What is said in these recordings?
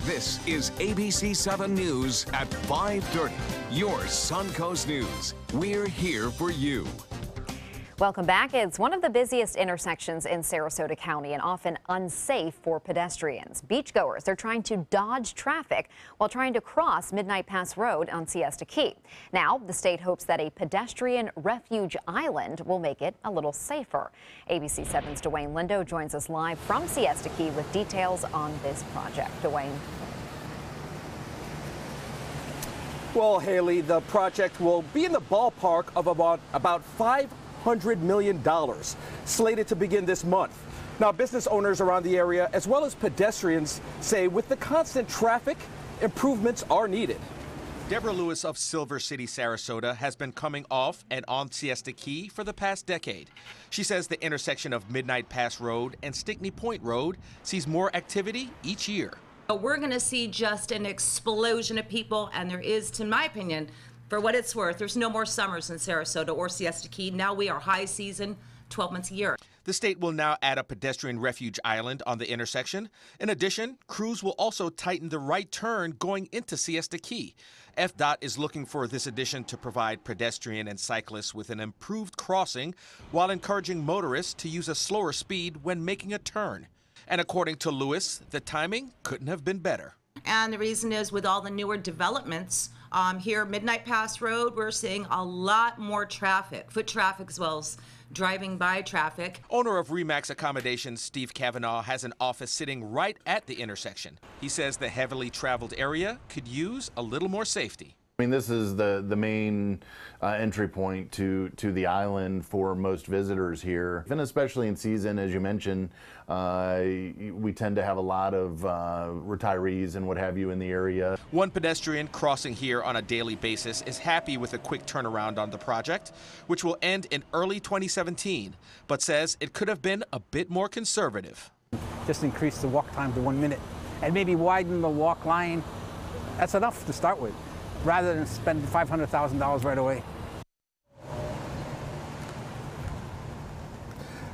This is ABC 7 News at 5:30. Your Suncoast News. We're here for you. Welcome back. It's one of the busiest intersections in Sarasota County and often unsafe for pedestrians. Beachgoers are trying to dodge traffic while trying to cross Midnight Pass Road on Siesta Key. Now, the state hopes that a pedestrian refuge island will make it a little safer. ABC 7's Dwayne Lindo joins us live from Siesta Key with details on this project. Dwayne. Well, Haley, the project will be in the ballpark of about $500 million, slated to begin this month. Now, business owners around the area, as well as pedestrians, say with the constant traffic, improvements are needed. Deborah Lewis of Silver City, Sarasota, has been coming off and on Siesta Key for the past decade. She says the intersection of Midnight Pass Road and Stickney Point Road sees more activity each year. We're going to see just an explosion of people, and there is, to my opinion, for what it's worth, there's no more summers in Sarasota or Siesta Key. Now we are high season, 12 months a year. The state will now add a pedestrian refuge island on the intersection. In addition, crews will also tighten the right turn going into Siesta Key. FDOT is looking for this addition to provide pedestrian and cyclists with an improved crossing while encouraging motorists to use a slower speed when making a turn. And according to Lewis, the timing couldn't have been better. And the reason is with all the newer developments here, Midnight Pass Road, we're seeing a lot more traffic, foot traffic as well as driving by traffic. Owner of Remax Accommodations, Steve Kavanaugh, has an office sitting right at the intersection. He says the heavily traveled area could use a little more safety. I mean, this is the main entry point to the island for most visitors here, and especially in season, as you mentioned, we tend to have a lot of retirees and what have you in the area. One pedestrian crossing here on a daily basis is happy with a quick turnaround on the project, which will end in early 2017, but says it could have been a bit more conservative. Just increase the walk time to 1 minute and maybe widen the walk line. That's enough to start with, rather than spend $500,000 right away.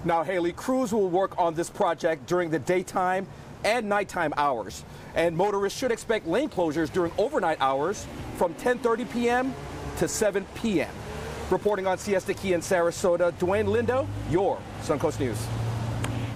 Now, Haley, crews will work on this project during the daytime and nighttime hours. And motorists should expect lane closures during overnight hours from 10:30 p.m. to 7 p.m. Reporting on Siesta Key in Sarasota, Dwayne Lindo, your Suncoast News.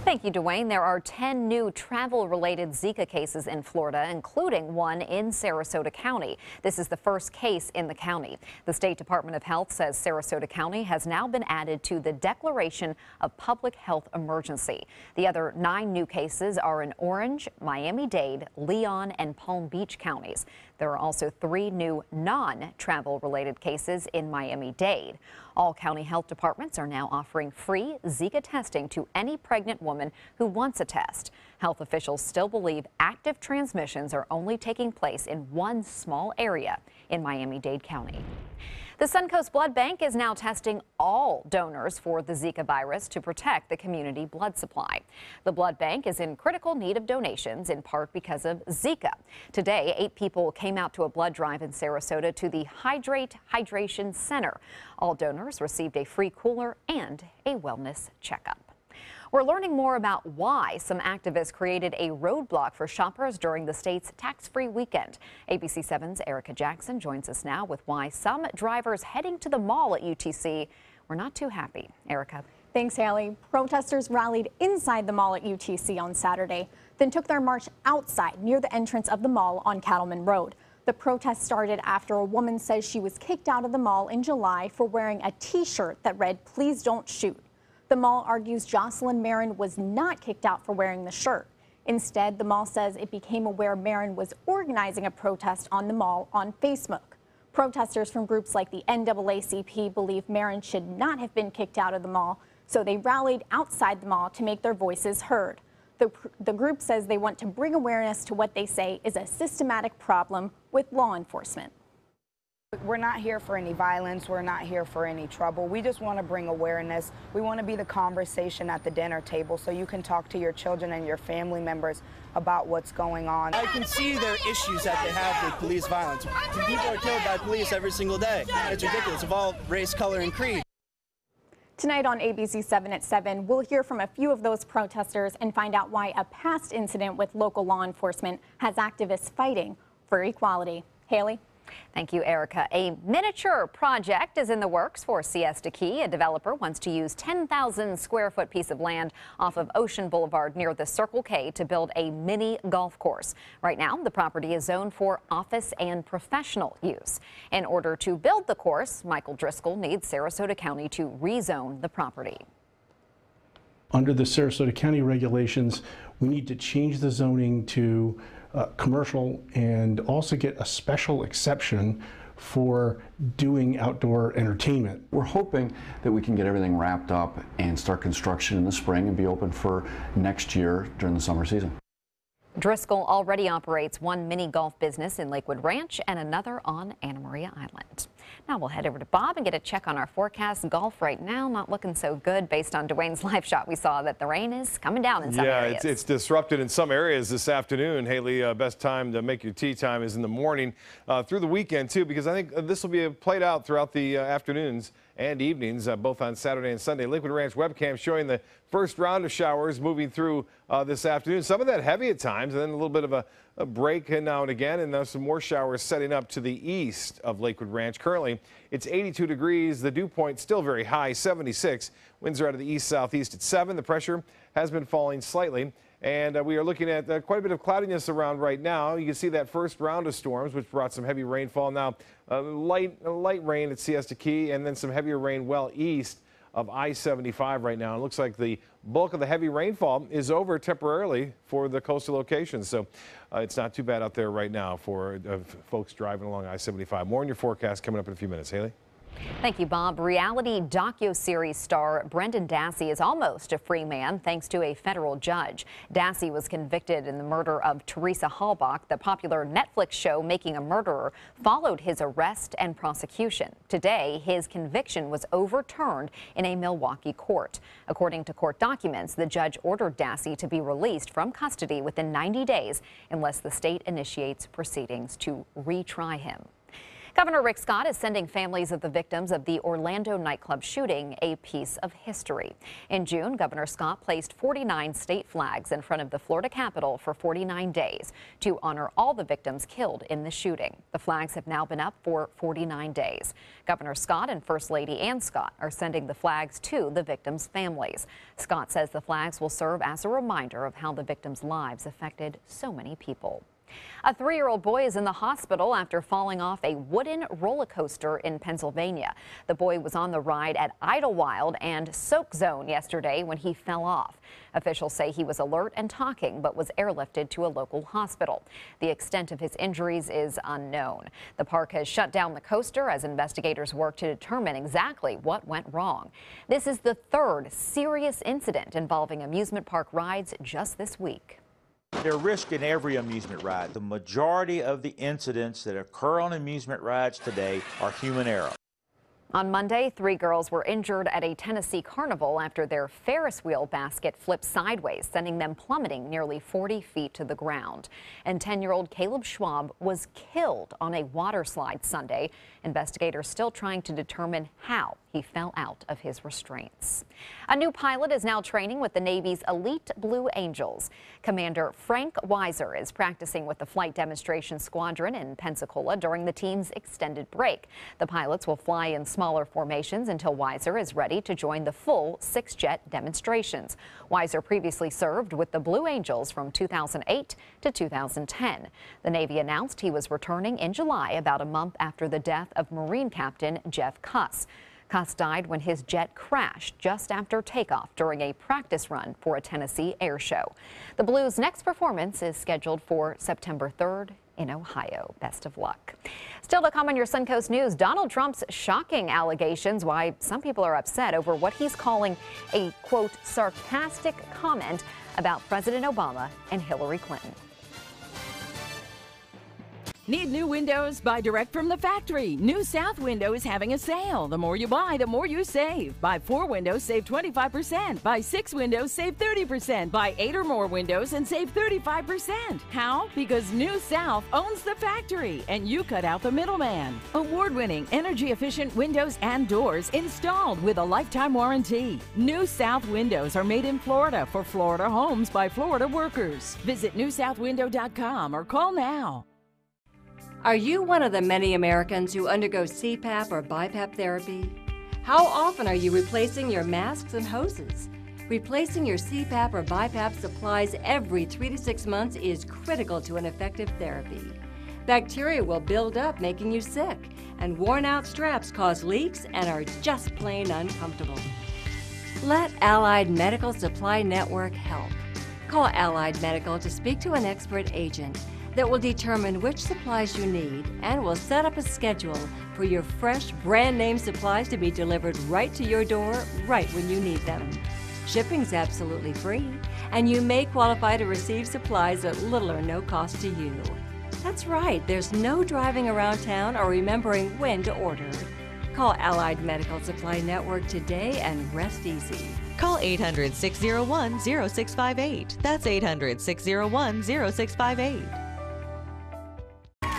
Thank you, Dwayne. There are 10 new travel-related Zika cases in Florida, including one in Sarasota County. This is the first case in the county. The State Department of Health says Sarasota County has now been added to the Declaration of Public Health Emergency. The other 9 new cases are in Orange, Miami-Dade, Leon, and Palm Beach counties. There are also 3 new non-travel-related cases in Miami-Dade. All county health departments are now offering free Zika testing to any pregnant woman who wants a test. Health officials still believe active transmissions are only taking place in one small area in Miami-Dade County. The Suncoast Blood Bank is now testing all donors for the Zika virus to protect the community blood supply. The blood bank is in critical need of donations, in part because of Zika. Today, 8 people came out to a blood drive in Sarasota to the Hydrate Hydration Center. All donors received a free cooler and a wellness checkup. We're learning more about why some activists created a roadblock for shoppers during the state's tax-free weekend. ABC 7's Erica Jackson joins us now with why some drivers heading to the mall at UTC were not too happy. Erica. Thanks, Haley. Protesters rallied inside the mall at UTC on Saturday, then took their march outside near the entrance of the mall on Cattleman Road. The protest started after a woman says she was kicked out of the mall in July for wearing a T-shirt that read, "Please don't shoot." The mall argues Jocelyn Marin was not kicked out for wearing the shirt. Instead, the mall says it became aware Marin was organizing a protest on the mall on Facebook. Protesters from groups like the NAACP believe Marin should not have been kicked out of the mall, so they rallied outside the mall to make their voices heard. The group says they want to bring awareness to what they say is a systematic problem with law enforcement. We're not here for any violence. We're not here for any trouble. We just want to bring awareness. We want to be the conversation at the dinner table so you can talk to your children and your family members about what's going on. I can see their issues that they have with police violence. People are killed by police every single day. It's ridiculous of all race, color, and creed. Tonight on ABC 7 at 7, we'll hear from a few of those protesters and find out why a past incident with local law enforcement has activists fighting for equality. Haley? Thank you, Erica. A miniature project is in the works for Siesta Key. A developer wants to use 10,000 square foot piece of land off of Ocean Boulevard near the Circle K to build a mini golf course. Right now, the property is zoned for office and professional use. In order to build the course, Michael Driscoll needs Sarasota County to rezone the property. Under the Sarasota County regulations, we need to change the zoning to commercial and also get a special exception for doing outdoor entertainment. We're hoping that we can get everything wrapped up and start construction in the spring and be open for next year during the summer season. Driscoll already operates one mini golf business in Lakewood Ranch and another on Anna Maria Island. Now we'll head over to Bob and get a check on our forecast. Golf right now not looking so good based on Dwayne's live shot. We saw that the rain is coming down in some areas. Yeah, it's disrupted in some areas this afternoon. Haley, best time to make your tee time is in the morning through the weekend too, because I think this will be played out throughout the afternoons and evenings, both on Saturday and Sunday. Lakewood Ranch webcam showing the first round of showers moving through this afternoon. Some of that heavy at times, and then a little bit of a break now and again, and some more showers setting up to the east of Lakewood Ranch. Currently, it's 82 degrees. The dew point still very high, 76. Winds are out of the east-southeast at 7. The pressure has been falling slightly. And we are looking at quite a bit of cloudiness around right now. You can see that first round of storms, which brought some heavy rainfall. Now, light rain at Siesta Key, and then some heavier rain well east of I-75 right now. It looks like the bulk of the heavy rainfall is over temporarily for the coastal locations. So it's not too bad out there right now for folks driving along I-75. More on your forecast coming up in a few minutes. Haley? Thank you, Bob. Reality docuseries star Brendan Dassey is almost a free man thanks to a federal judge. Dassey was convicted in the murder of Teresa Halbach. The popular Netflix show Making a Murderer followed his arrest and prosecution. Today, his conviction was overturned in a Milwaukee court. According to court documents, the judge ordered Dassey to be released from custody within 90 days unless the state initiates proceedings to retry him. Governor Rick Scott is sending families of the victims of the Orlando nightclub shooting a piece of history. In June, Governor Scott placed 49 state flags in front of the Florida Capitol for 49 days to honor all the victims killed in the shooting. The flags have now been up for 49 days. Governor Scott and First Lady Ann Scott are sending the flags to the victims' families. Scott says the flags will serve as a reminder of how the victims' lives affected so many people. A 3-year-old boy is in the hospital after falling off a wooden roller coaster in Pennsylvania. The boy was on the ride at Idlewild and Soak Zone yesterday when he fell off. Officials say he was alert and talking, but was airlifted to a local hospital. The extent of his injuries is unknown. The park has shut down the coaster as investigators work to determine exactly what went wrong. This is the third serious incident involving amusement park rides just this week. There's risk in every amusement ride. The majority of the incidents that occur on amusement rides today are human error. On Monday, 3 girls were injured at a Tennessee carnival after their Ferris wheel basket flipped sideways, sending them plummeting nearly 40 feet to the ground. And 10-year-old Caleb Schwab was killed on a water slide Sunday. Investigators still trying to determine how he fell out of his restraints. A new pilot is now training with the Navy's elite Blue Angels. Commander Frank Weiser is practicing with the Flight Demonstration Squadron in Pensacola during the team's extended break. The pilots will fly in smaller formations until Weiser is ready to join the full 6-jet demonstrations. Weiser previously served with the Blue Angels from 2008 to 2010. The Navy announced he was returning in July, about a month after the death of Marine Captain Jeff Cuss. Cuss died when his jet crashed just after takeoff during a practice run for a Tennessee air show. The Blues' next performance is scheduled for September 3rd in Ohio. Best of luck. Still to come on your Suncoast News, Donald Trump's shocking allegations, why some people are upset over what he's calling a, quote, sarcastic comment about President Obama and Hillary Clinton. Need new windows? Buy direct from the factory. New South Window is having a sale. The more you buy, the more you save. Buy 4 windows, save 25%. Buy 6 windows, save 30%. Buy 8 or more windows and save 35%. How? Because New South owns the factory and you cut out the middleman. Award-winning, energy-efficient windows and doors installed with a lifetime warranty. New South Windows are made in Florida for Florida homes by Florida workers. Visit newsouthwindow.com or call now. Are you one of the many Americans who undergo CPAP or BiPAP therapy? How often are you replacing your masks and hoses? Replacing your CPAP or BiPAP supplies every 3 to 6 months is critical to an effective therapy. Bacteria will build up, making you sick, and worn-out straps cause leaks and are just plain uncomfortable. Let Allied Medical Supply Network help. Call Allied Medical to speak to an expert agent that will determine which supplies you need and will set up a schedule for your fresh, brand-name supplies to be delivered right to your door, right when you need them. Shipping's absolutely free, and you may qualify to receive supplies at little or no cost to you. That's right, there's no driving around town or remembering when to order. Call Allied Medical Supply Network today and rest easy. Call 800-601-0658. That's 800-601-0658.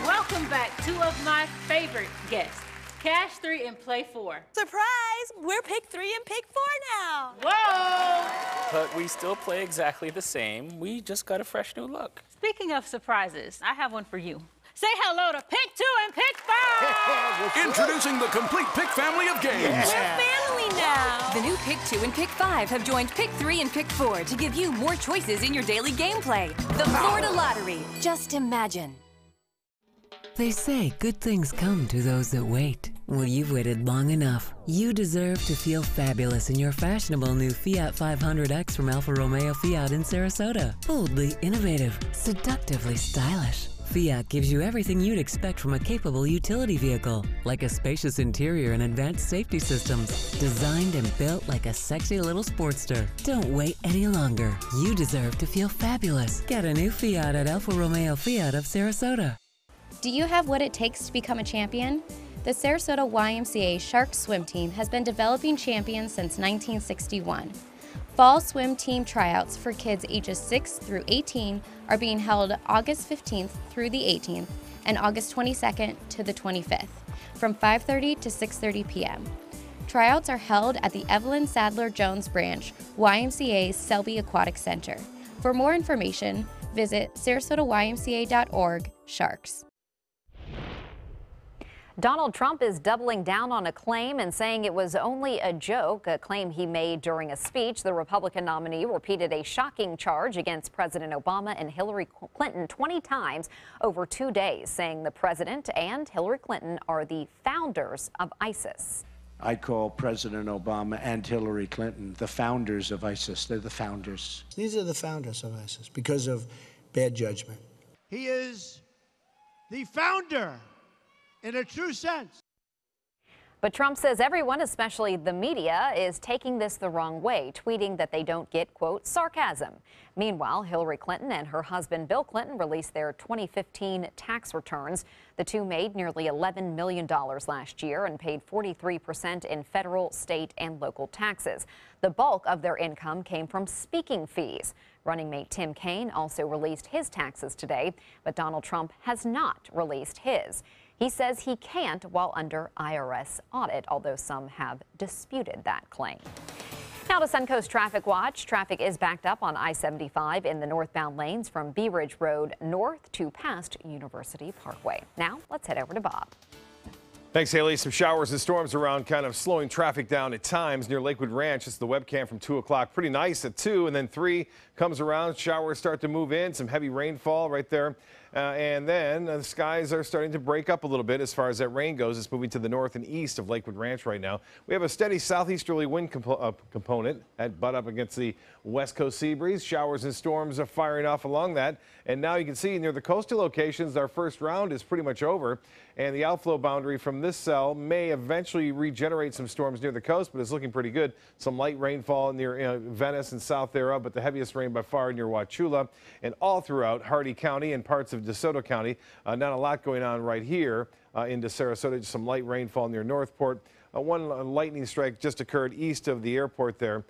Welcome back, 2 of my favorite guests, Cash 3 and Play 4. Surprise! We're Pick 3 and Pick 4 now. Whoa! But we still play exactly the same. We just got a fresh new look. Speaking of surprises, I have one for you. Say hello to Pick 2 and Pick 5! Introducing the complete Pick family of games. We're family now. The new Pick 2 and Pick 5 have joined Pick 3 and Pick 4 to give you more choices in your daily gameplay. The Florida Lottery. Just imagine. They say good things come to those that wait. Well, you've waited long enough. You deserve to feel fabulous in your fashionable new Fiat 500X from Alfa Romeo Fiat in Sarasota. Boldly innovative, seductively stylish. Fiat gives you everything you'd expect from a capable utility vehicle, like a spacious interior and advanced safety systems, designed and built like a sexy little Sportster. Don't wait any longer. You deserve to feel fabulous. Get a new Fiat at Alfa Romeo Fiat of Sarasota. Do you have what it takes to become a champion? The Sarasota YMCA Shark Swim Team has been developing champions since 1961. Fall swim team tryouts for kids ages 6 through 18 are being held August 15th through the 18th and August 22nd to the 25th from 5:30 to 6:30 p.m. Tryouts are held at the Evelyn Sadler Jones branch, YMCA's Selby Aquatic Center. For more information, visit sarasotaymca.org/sharks. Donald Trump is doubling down on a claim and saying it was only a joke, a claim he made during a speech. The Republican nominee repeated a shocking charge against President Obama and Hillary Clinton 20 times over 2 days, saying the president and Hillary Clinton are the founders of ISIS. I call President Obama and Hillary Clinton the founders of ISIS. They're the founders. These are the founders of ISIS because of bad judgment. He is the founder in a true sense. But Trump says everyone, especially the media, is taking this the wrong way, tweeting that they don't get, quote, sarcasm. Meanwhile, Hillary Clinton and her husband Bill Clinton released their 2015 tax returns. The two made nearly $11 million last year and paid 43% in federal, state, and local taxes. The bulk of their income came from speaking fees. Running mate Tim Kaine also released his taxes today, but Donald Trump has not released his. He says he can't while under IRS audit, although some have disputed that claim. Now to Suncoast Traffic Watch. Traffic is backed up on I-75 in the northbound lanes from Bee Ridge Road north to past University Parkway. Now let's head over to Bob. Thanks, Haley. Some showers and storms around, kind of slowing traffic down at times near Lakewood Ranch. It's the webcam from 2 o'clock. Pretty nice at 2, and then 3 comes around. Showers start to move in. Some heavy rainfall right there. And then the skies are starting to break up a little bit as far as that rain goes. It's moving to the north and east of Lakewood Ranch right now. We have a steady southeasterly wind component that butt up against the west coast sea breeze. Showers and storms are firing off along that. And now you can see near the coastal locations, our first round is pretty much over. And the outflow boundary from this cell may eventually regenerate some storms near the coast, but it's looking pretty good. Some light rainfall near Venice and south thereof, but the heaviest rain by far near Wauchula and all throughout Hardee County and parts of DeSoto County. Not a lot going on right here into Sarasota, just some light rainfall near Northport. One lightning strike just occurred east of the airport there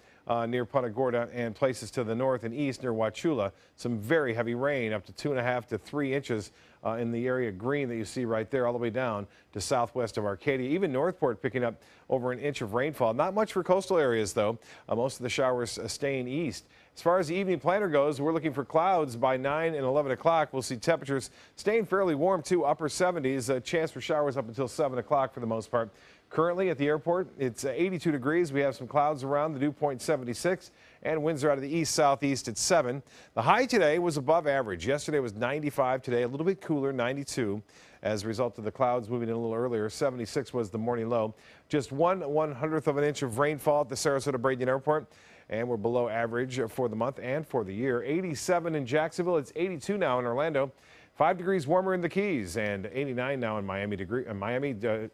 near Punta Gorda and places to the north and east near Wauchula. Some very heavy rain, up to 2.5 to 3 inches in the area green that you see right there, all the way down to southwest of Arcadia. Even Northport picking up over 1 inch of rainfall. Not much for coastal areas, though. Most of the showers staying east. As far as the evening planner goes, we're looking for clouds by 9 and 11 o'clock. We'll see temperatures staying fairly warm, too, upper 70s. A chance for showers up until 7 o'clock for the most part. Currently at the airport, it's 82 degrees. We have some clouds around, the dew point 76, and winds are out of the east-southeast at 7. The high today was above average. Yesterday was 95. Today a little bit cooler, 92, as a result of the clouds moving in a little earlier. 76 was the morning low. Just 1/100th of an inch of rainfall at the Sarasota-Bradenton Airport, and we're below average for the month and for the year. 87 in Jacksonville. It's 82 now in Orlando. 5 degrees warmer in the Keys and 89 now in Miami.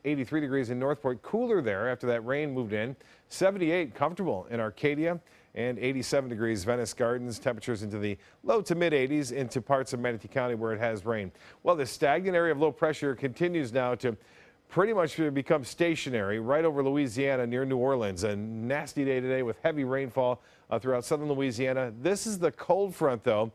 83 degrees in Northport. Cooler there after that rain moved in. 78 comfortable in Arcadia and 87 degrees Venice Gardens. Temperatures into the low to mid 80s into parts of Manatee County where it has rain. Well, the stagnant area of low pressure continues now to pretty much become stationary right over Louisiana near New Orleans. A nasty day today with heavy rainfall throughout southern Louisiana. This is the cold front, though,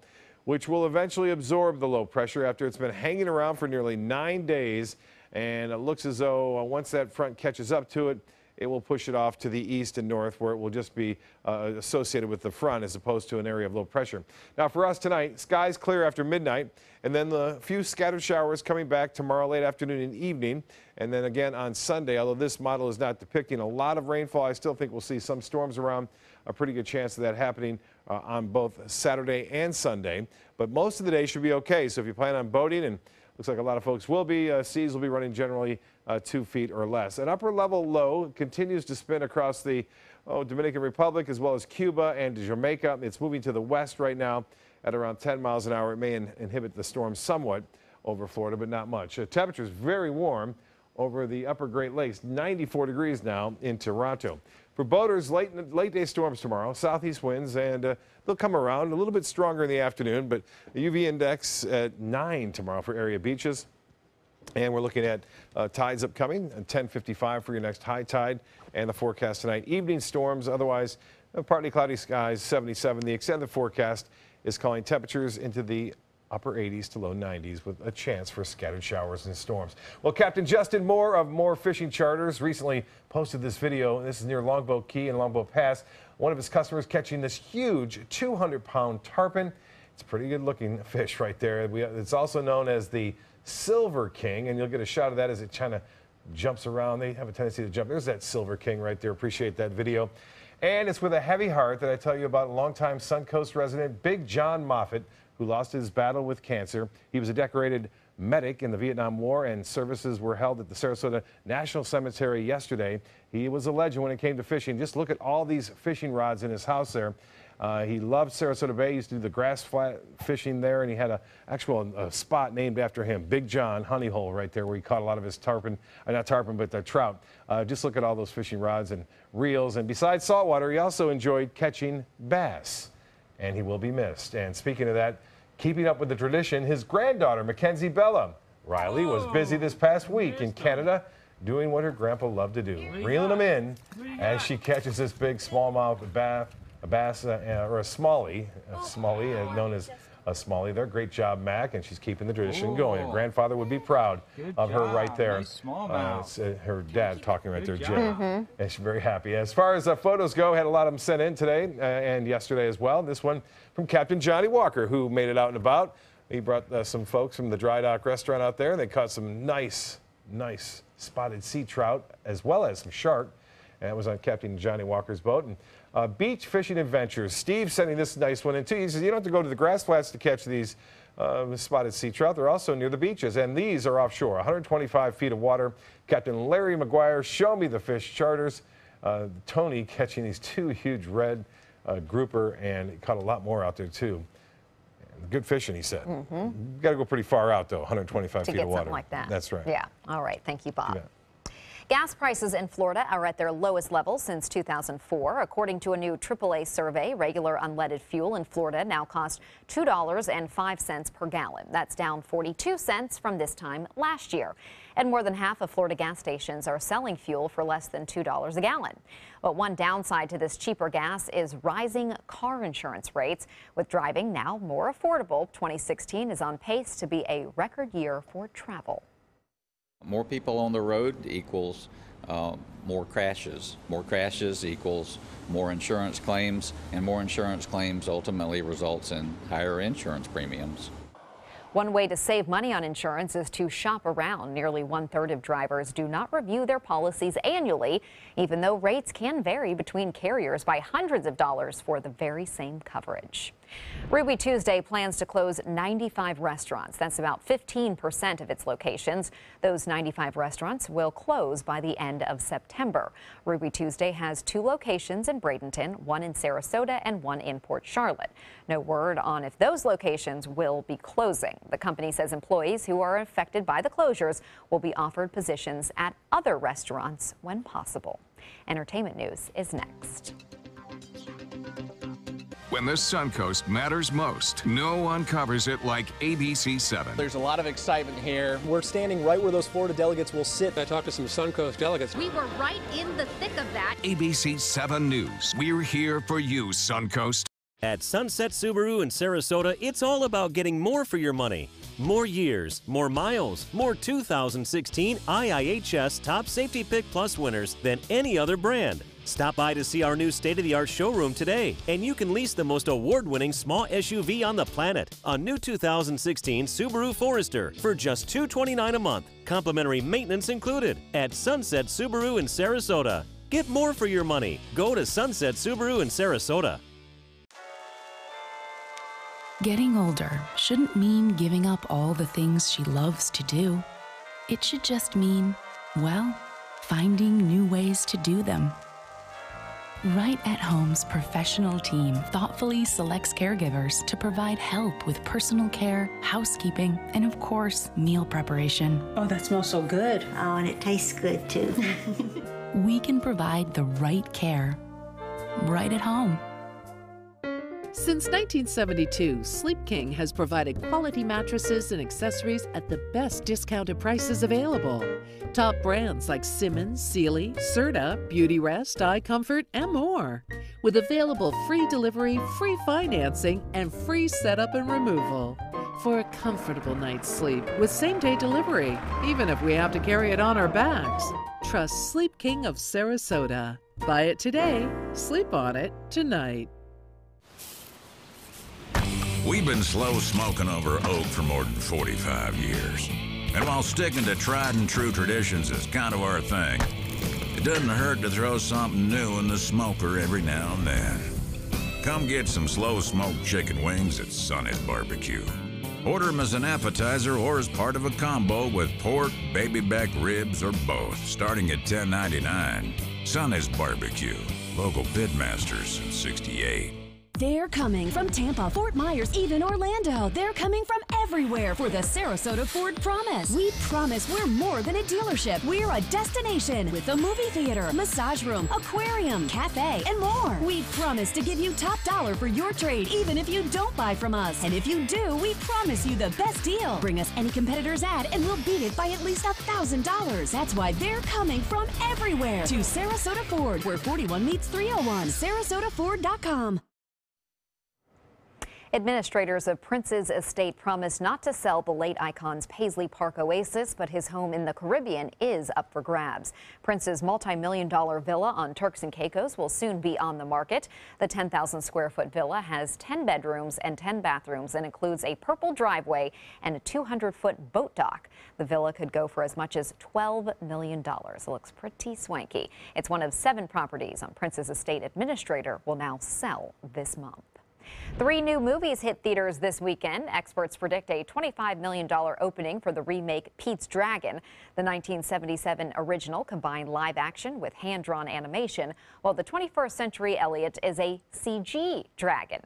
which will eventually absorb the low pressure after it's been hanging around for nearly 9 days. And it looks as though once that front catches up to it, it will push it off to the east and north, where it will just be associated with the front as opposed to an area of low pressure. Now for us tonight, skies clear after midnight, and then the few scattered showers coming back tomorrow late afternoon and evening. And then again on Sunday, although this model is not depicting a lot of rainfall, I still think we'll see some storms around. A pretty good chance of that happening on both Saturday and Sunday. But most of the day should be okay. So if you plan on boating, and looks like a lot of folks will be, seas will be running generally 2 feet or less. An upper level low continues to spin across the Dominican Republic as well as Cuba and Jamaica. It's moving to the west right now at around 10 miles an hour. It may inhibit the storm somewhat over Florida, but not much. Temperatures very warm over the upper Great Lakes, 94 degrees now in Toronto. For boaters, late day storms tomorrow, southeast winds, and they'll come around a little bit stronger in the afternoon, but the UV index at 9 tomorrow for area beaches. And we're looking at tides upcoming, 10:55 for your next high tide, and the forecast tonight. Evening storms, otherwise partly cloudy skies, 77. The extended forecast is calling temperatures into the upper 80s to low 90s with a chance for scattered showers and storms. Well, Captain Justin Moore of Moore Fishing Charters recently posted this video. This is near Longboat Key and Longboat Pass. One of his customers catching this huge 200-pound tarpon. It's a pretty good looking fish right there. It's also known as the Silver King, and you'll get a shot of that as it kind of jumps around. They have a tendency to jump. There's that Silver King right there. Appreciate that video. And it's with a heavy heart that I tell you about longtime Suncoast resident Big John Moffitt, who lost his battle with cancer. He was a decorated medic in the Vietnam War, and services were held at the Sarasota National Cemetery yesterday. He was a legend when it came to fishing. Just look at all these fishing rods in his house there. He loved Sarasota Bay. He used to do the grass flat fishing there, and he had a spot named after him, Big John Honey Hole, right there, where he caught a lot of his tarpon, not tarpon, but the trout. Just look at all those fishing rods and reels. And besides saltwater, he also enjoyed catching bass, and he will be missed. And speaking of that, keeping up with the tradition, his granddaughter, Mackenzie Bella Riley, was busy this past week in Canada doing what her grandpa loved to do, reeling them in as she catches this big smallmouth bass or a smallie, known as a smallie. There, great job, Mac, and she's keeping the tradition going. Her grandfather would be proud of her right there. Nice smallmouth. Her dad talking right there, Jim. And she's very happy. As far as photos go, had a lot of them sent in today and yesterday as well. This one from Captain Johnny Walker, who made it out and about. He brought some folks from the Dry Dock restaurant out there. They caught some nice spotted sea trout as well as some shark. And it was on Captain Johnny Walker's boat. And beach fishing adventures. Steve sending this nice one in too. He says you don't have to go to the grass flats to catch these spotted sea trout. They're also near the beaches, and these are offshore. 125 feet of water. Captain Larry McGuire, Show Me the Fish Charters. Tony catching these 2 huge red grouper, and caught a lot more out there too. Good fishing, he said. Got to go pretty far out, though, 125 feet of water. To get something like that. That's right. Yeah. All right. Thank you, Bob. Gas prices in Florida are at their lowest level since 2004. According to a new AAA survey, regular unleaded fuel in Florida now costs $2.05 per gallon. That's down 42 cents from this time last year. And more than half of Florida gas stations are selling fuel for less than $2 a gallon. But one downside to this cheaper gas is rising car insurance rates. With driving now more affordable, 2016 is on pace to be a record year for travel. More people on the road equals more crashes. More crashes equals more insurance claims, and more insurance claims ultimately results in higher insurance premiums. One way to save money on insurance is to shop around. Nearly 1/3 of drivers do not review their policies annually, even though rates can vary between carriers by hundreds of dollars for the very same coverage. Ruby Tuesday plans to close 95 restaurants. That's about 15% of its locations. Those 95 restaurants will close by the end of September. Ruby Tuesday has 2 locations in Bradenton, 1 in Sarasota and 1 in Port Charlotte. No word on if those locations will be closing. The company says employees who are affected by the closures will be offered positions at other restaurants when possible. Entertainment news is next. When the Suncoast matters most, no one covers it like ABC 7. There's a lot of excitement here. We're standing right where those Florida delegates will sit. I talked to some Suncoast delegates. We were right in the thick of that. ABC 7 News. We're here for you, Suncoast. At Sunset Subaru in Sarasota, it's all about getting more for your money. More years, more miles, more 2016 IIHS Top Safety Pick Plus winners than any other brand. Stop by to see our new state-of-the-art showroom today, and you can lease the most award-winning small SUV on the planet, a new 2016 Subaru Forester, for just $229 a month. Complimentary maintenance included at Sunset Subaru in Sarasota. Get more for your money. Go to Sunset Subaru in Sarasota. Getting older shouldn't mean giving up all the things she loves to do. It should just mean, well, finding new ways to do them. Right at Home's professional team thoughtfully selects caregivers to provide help with personal care, housekeeping, and of course, meal preparation. Oh, that smells so good. Oh, and it tastes good too. We can provide the right care right at home. Since 1972, Sleep King has provided quality mattresses and accessories at the best discounted prices available. Top brands like Simmons, Sealy, Serta, Beautyrest, iComfort, and more. With available free delivery, free financing, and free setup and removal. For a comfortable night's sleep with same-day delivery, even if we have to carry it on our backs. Trust Sleep King of Sarasota. Buy it today, sleep on it tonight. We've been slow smoking over oak for more than 45 years. And while sticking to tried and true traditions is kind of our thing, it doesn't hurt to throw something new in the smoker every now and then. Come get some slow smoked chicken wings at Sonny's Barbecue. Order them as an appetizer or as part of a combo with pork, baby back ribs, or both, starting at $10.99. Sonny's Barbecue, local pitmasters since '68. They're coming from Tampa, Fort Myers, even Orlando. They're coming from everywhere for the Sarasota Ford Promise. We promise we're more than a dealership. We're a destination with a movie theater, massage room, aquarium, cafe, and more. We promise to give you top dollar for your trade, even if you don't buy from us. And if you do, we promise you the best deal. Bring us any competitor's ad and we'll beat it by at least $1,000. That's why they're coming from everywhere to Sarasota Ford, where 41 meets 301. SarasotaFord.com. Administrators of Prince's estate promised not to sell the late icon's Paisley Park oasis, but his home in the Caribbean is up for grabs. Prince's multi-million-dollar villa on Turks and Caicos will soon be on the market. The 10,000-square-foot villa has 10 bedrooms and 10 bathrooms and includes a purple driveway and a 200-foot boat dock. The villa could go for as much as $12 million. It looks pretty swanky. It's one of 7 properties on Prince's estate administrator will now sell this month. 3 new movies hit theaters this weekend. Experts predict a $25 million opening for the remake Pete's Dragon. The 1977 original combined live action with hand-drawn animation, while the 21st Century Elliot is a CG dragon.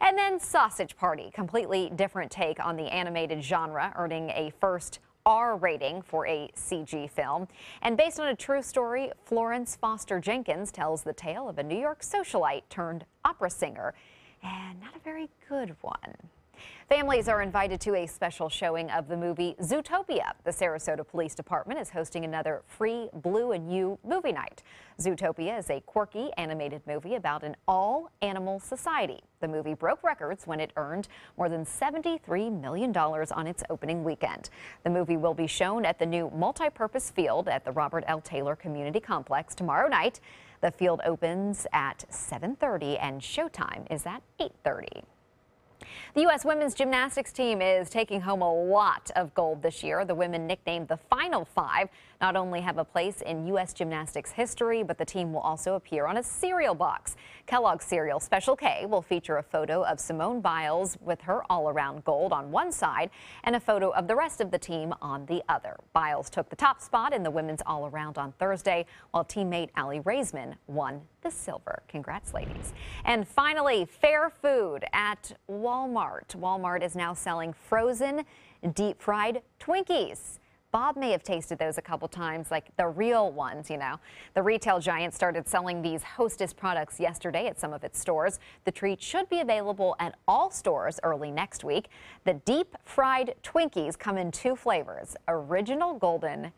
And then Sausage Party, completely different take on the animated genre, earning a first R rating for a CG film. And based on a true story, Florence Foster Jenkins tells the tale of a New York socialite turned opera singer. And not a very good one. Families are invited to a special showing of the movie Zootopia. The Sarasota Police Department is hosting another free Blue and You movie night. Zootopia is a quirky animated movie about an all-animal society. The movie broke records when it earned more than $73 million on its opening weekend. The movie will be shown at the new multi-purpose field at the Robert L. Taylor Community Complex tomorrow night. The field opens at 7:30 and showtime is at 8:30. The U.S. women's gymnastics team is taking home a lot of gold this year. The women, nicknamed the Final Five, not only have a place in U.S. gymnastics history, but the team will also appear on a cereal box. Kellogg's cereal Special K will feature a photo of Simone Biles with her all-around gold on one side and a photo of the rest of the team on the other. Biles took the top spot in the women's all-around on Thursday, while teammate Allie Raisman won the silver. Congrats, ladies. And finally, fair food at Walmart. Walmart is now selling frozen, deep-fried Twinkies. Bob may have tasted those a couple times, like the real ones, you know. The retail giant started selling these Hostess products yesterday at some of its stores. The treat should be available at all stores early next week. The deep-fried Twinkies come in 2 flavors, original golden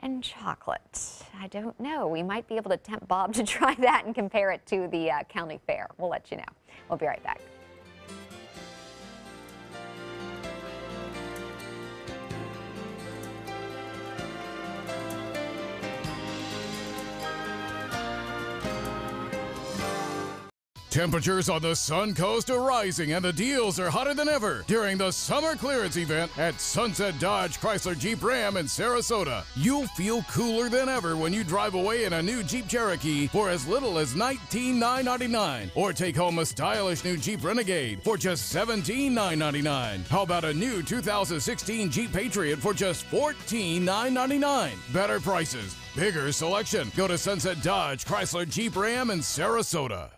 and chocolate. I don't know. We might be able to tempt Bob to try that and compare it to the county fair. We'll let you know. We'll be right back. Temperatures on the Sun Coast are rising and the deals are hotter than ever during the summer clearance event at Sunset Dodge Chrysler Jeep Ram in Sarasota. You'll feel cooler than ever when you drive away in a new Jeep Cherokee for as little as $19,999, or take home a stylish new Jeep Renegade for just $17,999. How about a new 2016 Jeep Patriot for just $14,999? Better prices, bigger selection. Go to Sunset Dodge Chrysler Jeep Ram in Sarasota.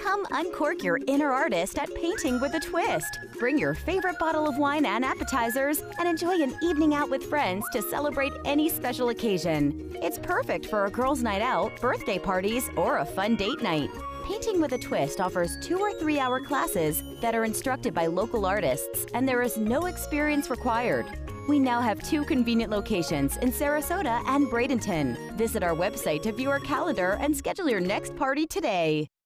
Come uncork your inner artist at Painting with a Twist. Bring your favorite bottle of wine and appetizers and enjoy an evening out with friends to celebrate any special occasion. It's perfect for a girls' night out, birthday parties, or a fun date night. Painting with a Twist offers 2 or 3 hour classes that are instructed by local artists, and there is no experience required. We now have 2 convenient locations in Sarasota and Bradenton. Visit our website to view our calendar and schedule your next party today.